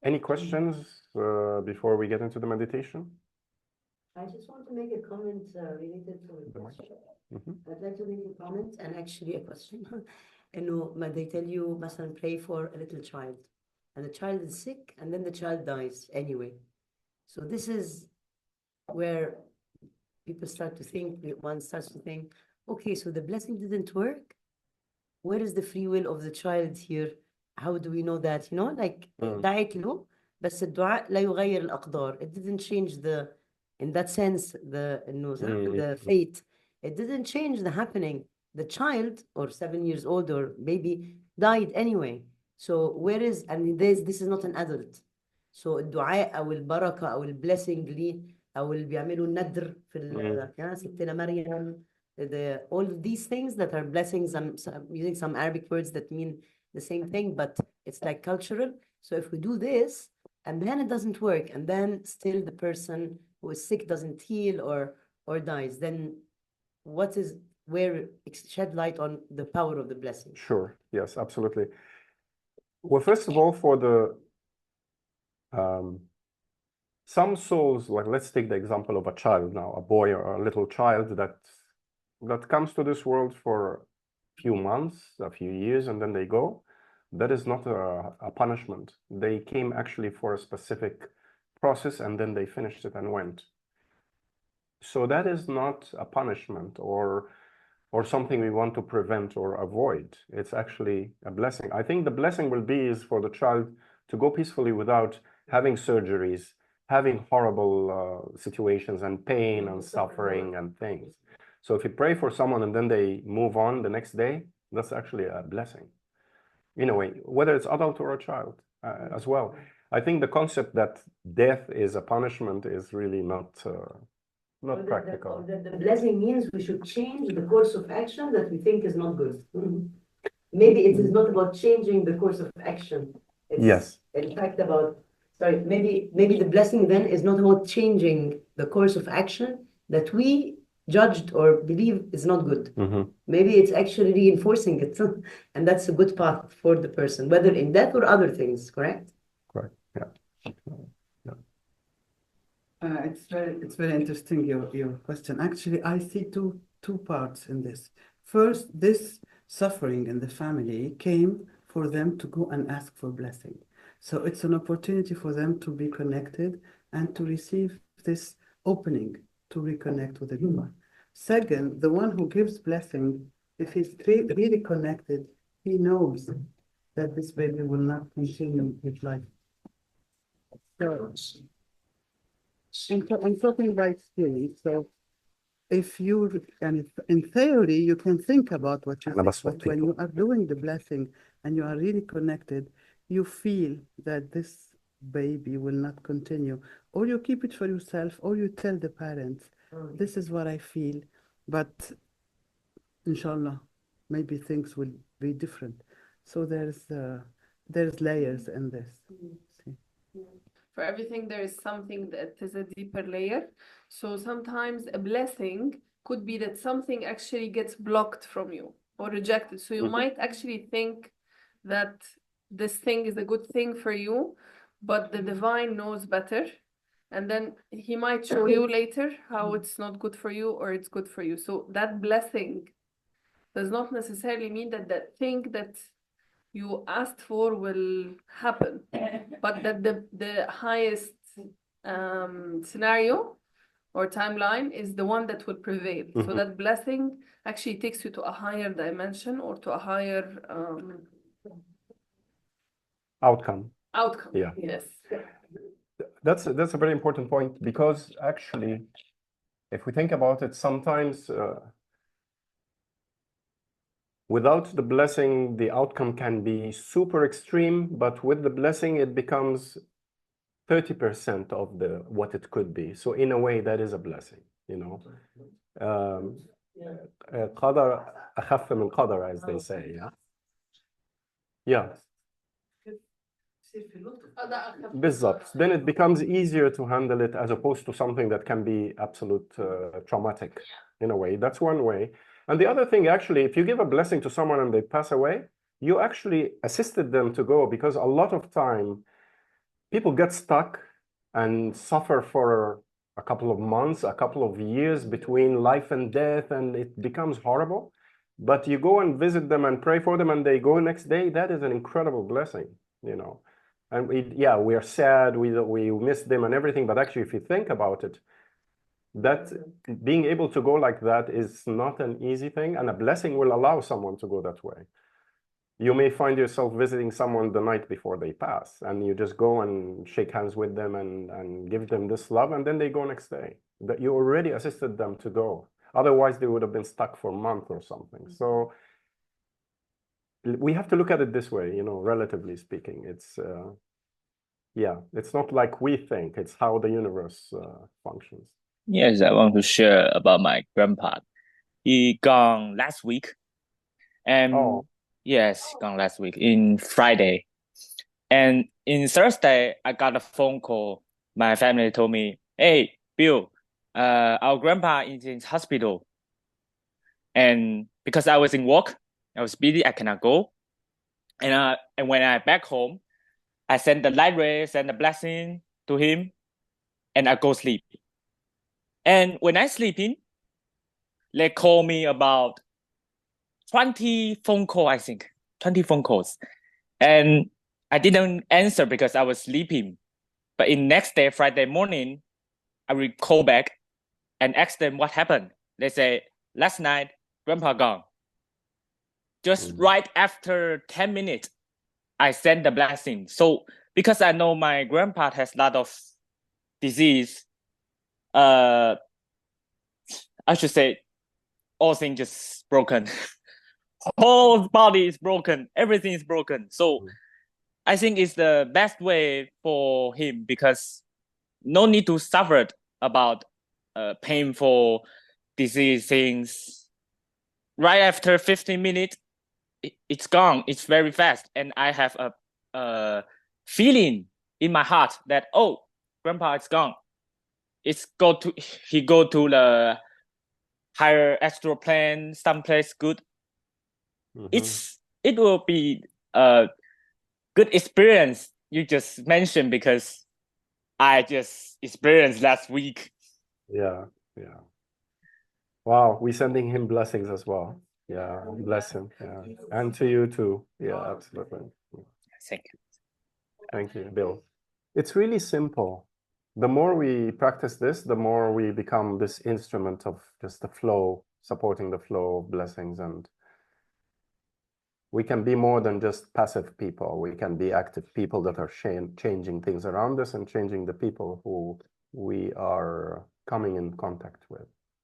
Any questions before we get into the meditation? I just want to make a comment related to the question. I'd like to make a comment and actually a question. When they tell you, مثلا, pray for a little child, and the child is sick, and then the child dies anyway. So this is where people start to think, one starts to think, okay, so the blessing didn't work. Where is the free will of the child here? How do we know that? Like دعيت له بس الدعاء لا يغير الأقدار. It didn't change in that sense, the fate. It didn't change the happening. The child, or 7 years old or baby, died anyway. So this is not an adult. So الدعاء أو البركة أو الblessing ليه أو اللي بيعملوا الندر في ستنا مريم, all of these things that are blessings. I'm using some Arabic words that mean the same thing, but it's like cultural. So if we do this and then it doesn't work, and then still the person who is sick doesn't heal or dies, then where shed light on the power of the blessing? Sure. Yes, absolutely. Well, first of all, for the some souls, like let's take the example of a child now, a boy or a little child that comes to this world for a few months, a few years, and then they go. That is not a punishment. They came actually for a specific process, and then they finished it and went. So that is not a punishment or something we want to prevent or avoid. It's actually a blessing. I think the blessing will be is for the child to go peacefully without having surgeries, having horrible situations and pain and suffering and things. So if you pray for someone and then they move on the next day, that's actually a blessing. In a way, whether it's adult or a child as well. I think the concept that death is a punishment is really not practical. The blessing means we should change the course of action that we think is not good. Maybe it is not about changing the course of action. It's in fact about, maybe the blessing then is not about changing the course of action that we judged or believe is not good. Maybe it's actually reinforcing it. And that's a good path for the person, whether in death or other things, correct? Correct, yeah. It's very interesting, your question. Actually, I see two parts in this. First, this suffering in the family came for them to go and ask for blessing. So it's an opportunity for them to be connected and to receive this opening to reconnect with the Divine. Second, the one who gives blessing, if he's really connected, he knows that this baby will not continue his life. So I'm talking about theory. So if you, and in theory, you can think about what you think, but when you are doing the blessing and you are really connected, you feel that this baby will not continue, or you keep it for yourself, or you tell the parents, this is what I feel, but inshallah, maybe things will be different. So there's layers in this. For everything, there is something that is a deeper layer. So sometimes a blessing could be that something actually gets blocked from you or rejected. So you might actually think that this thing is a good thing for you, but the divine knows better. And then he might show you later how it's not good for you or it's good for you. So that blessing does not necessarily mean that that thing that you asked for will happen, but that the highest scenario or timeline is the one that will prevail. So that blessing actually takes you to a higher dimension or to a higher outcome. Yeah. Yes. That's a very important point, because actually, if we think about it, sometimes without the blessing, the outcome can be super extreme, but with the blessing, it becomes 30% of what it could be. So in a way, that is a blessing, you know. قدر أخف من قدر, as they say, yeah. Yeah. بالضبط. Then it becomes easier to handle it as opposed to something that can be absolute traumatic in a way. That's one way. And the other thing, actually, if you give a blessing to someone and they pass away, you actually assisted them to go, because a lot of time people get stuck and suffer for a couple of months, a couple of years between life and death, and it becomes horrible. But you go and visit them and pray for them, and they go next day. That is an incredible blessing, you know. And we are sad, we miss them and everything. But actually, if you think about it, that being able to go like that is not an easy thing, and a blessing will allow someone to go that way. You may find yourself visiting someone the night before they pass, and you just go and shake hands with them and give them this love, and then they go next day. That you already assisted them to go. Otherwise, they would have been stuck for a month or something. So we have to look at it this way, you know, relatively speaking. It's it's not like we think, it's how the universe functions. Yes, I want to share about my grandpa. He gone last week. And yes, gone last week in Friday. And in Thursday, I got a phone call. My family told me, "Hey, Bill, our grandpa is in hospital." And because I was in work, I was busy, I cannot go. And when I back home, I send the light rays and the blessing to him, and I go sleep. And when I sleeping, they call me about 20 phone calls, I think, 20 phone calls. And I didn't answer because I was sleeping. But in next day, Friday morning, I will call back and ask them what happened. They say, last night, grandpa gone. Just right after 10 minutes, I send the blessing. So because I know my grandpa has a lot of disease, I should say all things just broken. Whole body is broken. Everything is broken. So I think it's the best way for him because no need to suffer about painful disease things. Right after 15 minutes, it's gone. It's very fast. And I have a feeling in my heart that, oh, grandpa is gone. He go to the higher astral plane, someplace good. It will be a good experience you just mentioned because I just experienced last week. Yeah. Wow, we're sending him blessings as well. Yeah, bless him. Yeah, and to you too. Yeah, absolutely. Thank you. Thank you, Bill. It's really simple. The more we practice this, the more we become this instrument of just the flow, supporting the flow of blessings. And we can be more than just passive people. We can be active people that are changing things around us and changing the people who we are coming in contact with.